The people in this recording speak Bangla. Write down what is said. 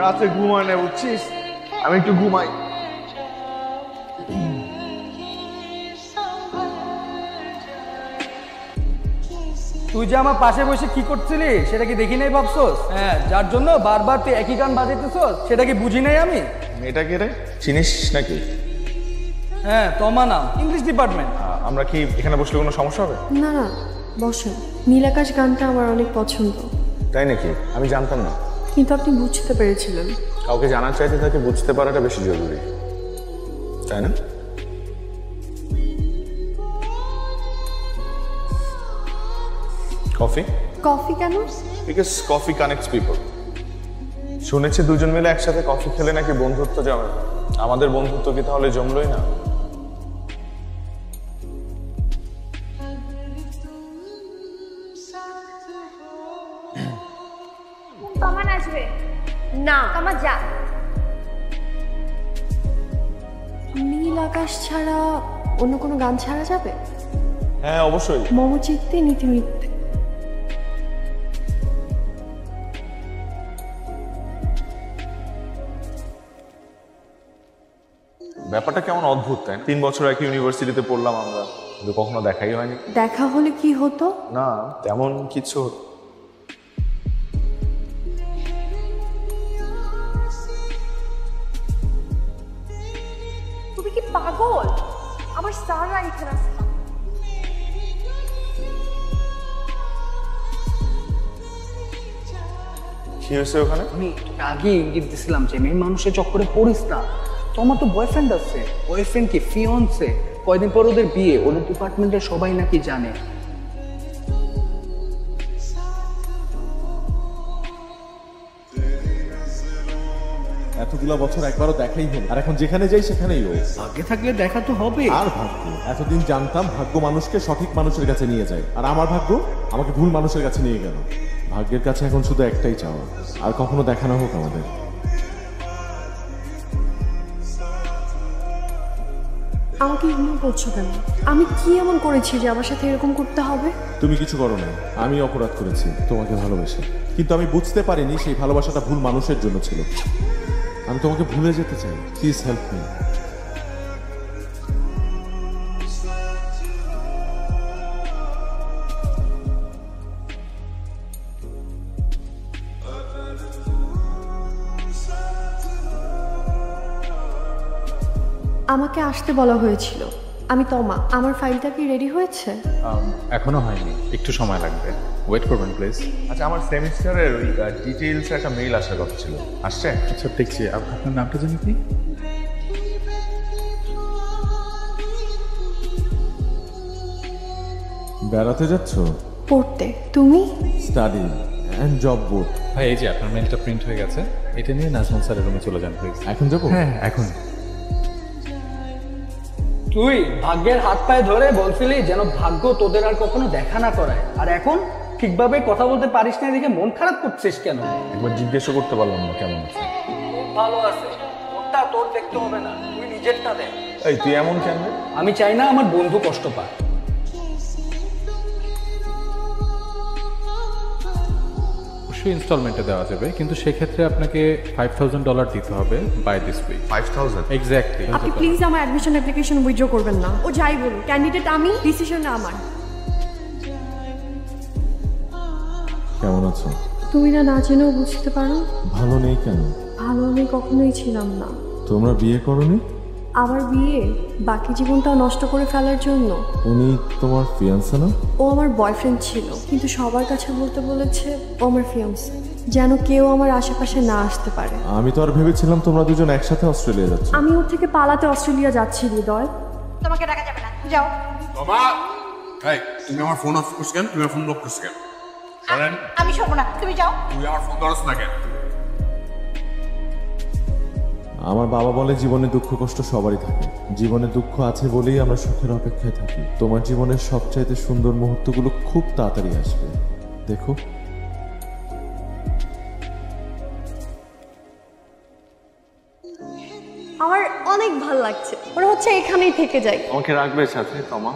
রাতে ঘুমায় না বুঝছিস, আমি একটু ঘুমাই। তুই যে আমার পাশে বসে কি করছিলি সেটা কি দেখি নাই ভাবছোস? হ্যাঁ, যার জন্য বারবার তুই একই গান বাজাইতেছস সেটা কি বুঝি নাই আমি? মেয়েটা কে রে, চিনিস নাকি? হ্যাঁ, তোমার নাম, ইংলিশ ডিপার্টমেন্ট। আমরা কি এখানে বসলে কোনো সমস্যা হবে? না না, বসেন। নীলাকাশ গানটা আমার অনেক পছন্দ। তাই নাকি? আমি জানতাম না। কিন্তু আপনি বুঝতে পেরেছিলেন। কাউকে জানার চাইতে তাকে বুঝতে পারাটা বেশি জরুরি, তাই না? কফি? কফি কেন? Because coffee connects people. শুনেছি দুজন মিলে একসাথে কফি খেলে নাকি বন্ধুত্ব জমে। আমাদের বন্ধুত্ব কি তাহলে জমলই না? তোমার আসবে না, তোমার যা। নীল আকাশ ছাড়া অন্য কোনো গান ছাড়া যাবে? হ্যাঁ অবশ্যই। মম চিত্তে নীতি মিথ্যে। ব্যাপারটা কেমন অদ্ভুত, তাই না? 3 বছর একই ইউনিভার্সিটিতে পড়লাম আমরা, কিন্তু কখনো দেখাই হয়নি। দেখা হলে কি হতো? না তেমন কিছু। তুমি কি পাগল? আমার স্যাররা এখানে আছে। কি হয়েছে ওখানে? আমি আগে ইঙ্গিত দিছিলাম যে মেয়ে মানুষের চক্করে পড়িস না। তোমার তো বয়ফ্রেন্ড আছে। বয়ফ্রেন্ড কি ফিয়ন্সে? কয়দিন পর ওদের বিয়ে, ওদের ডিপার্টমেন্টের সবাই নাকি জানে। এতগুলা বছর একবারও দেখাই হলো, আর এখন যেখানে যাই সেখানেই ও। আগে থাকলে দেখা তো হবে। আর ভাগ্য, এতদিন জানতাম ভাগ্য মানুষকে সঠিক মানুষের কাছে নিয়ে যায়, আর আমার ভাগ্য আমাকে ভুল মানুষের কাছে নিয়ে গেল। ভাগ্যের কাছে এখন শুধু একটাই চাওয়া, আর কখনো দেখা না হোক আমাদের। আমাকে ইগনোর করছো কেন? আমি কি এমন করেছি যে আমার সাথে এরকম করতে হবে? তুমি কিছু করো না, আমি অপরাধ করেছি তোমাকে ভালোবেসে, কিন্তু আমি বুঝতে পারিনি সেই ভালোবাসাটা ভুল মানুষের জন্য ছিল। আমি তোমাকে ভুলে যেতে চাই, প্লিজ হেল্প মি। আমাকে আসতে বলা হয়েছিল। আমি তমা। আমার ফাইলটা কি রেডি হয়েছে? এখনো হয়নি, একটু সময় লাগবে, ওয়েট করবেন প্লিজ। আচ্ছা, আমার সেমিস্টারের ওই ডিটেইলস একটা মেইল আসার কথা ছিল, আসছে? আচ্ছা দেখছি, আপনার নামটা জানি কি? বেড়াতে যাচ্ছ? পড়তে। তুমি? Study and job both. ভাই এই যে আপনার মেলটা প্রিন্ট হয়ে গেছে, এটা নিয়ে নাজমুল স্যারের রুমে চলে যান প্লিজ। এখন যাবো? হ্যাঁ এখন। তুই ভাগ্যের হাত পায়ে ধরে বলছিলি যেন ভাগ্য তোদের আর কখনো দেখা না করায়, আর এখন ঠিকভাবে কথা বলতে পারিস না দেখে মন খারাপ করছিস কেন? একবার জিজ্ঞেসও করতে পারলাম না কেমন আছে। ভালো আছে, ওটা তোর দেখতে হবে না, তুই নিজেরটা দেখ। এই তুই এমন কেন? আমি চাই না আমার বন্ধু কষ্ট পায়। অবশ্যই ইনস্টলমেন্টে দেওয়া যাবে, কিন্তু সেক্ষেত্রে আপনাকে $5,000 দিতে হবে বাই দিস উইক। 5000? এক্স্যাক্টলি। আপনি প্লিজ আমার অ্যাডমিশন অ্যাপ্লিকেশন উইথড্র করবেন না। ও যাই বলুন, ক্যান্ডিডেট আমি, ডিসিশনটা আমার। কেমন আছো? তুমি না জেনেও বুঝতে পারো। ভালো নেই কেন? ভালো আমি কখনোই ছিলাম না। তোমরা বিয়ে করোনি? আবার বিয়ে? বাকি জীবনটাও নষ্ট করে ফেলার জন্য? উনি তোমার ফিয়ান্সে না? ও আমার বয়ফ্রেন্ড ছিল, কিন্তু সবার কাছে বলতে বলেছে ও আমার ফিয়ান্সে, যেন কেউ আমার আশেপাশে না আসতে পারে। আমি তো আর ভেবেছিলাম তোমরা দুজন একসাথে অস্ট্রেলিয়া যাচ্ছ। আমি ওর থেকে পালাতে অস্ট্রেলিয়া যাচ্ছি হৃদয়। তোমাকে ডাকা যাবে না, যাও। বাবা, এই তুমি আমার ফোন অফ করছো কেন? তুমি আমার ফোন লক করছো কেন? শোনেন, আমি শোবো না, তুমি যাও। তুই আমার ফোন ধরছ না কেন? আমার বাবা বলে জীবনে দুঃখ কষ্ট সবারই থাকে, জীবনে দুঃখ আছে বলেই আমরা সুখের অপেক্ষায় থাকি। তোমার জীবনের সবচাইতে সুন্দর মুহূর্তগুলো খুব তাড়াতাড়ি আসবে, দেখো। আমার অনেক ভালো লাগছে, ওরা হচ্ছে এখানেই থেকে যাই। আমাকে রাখবে সাথে তমা?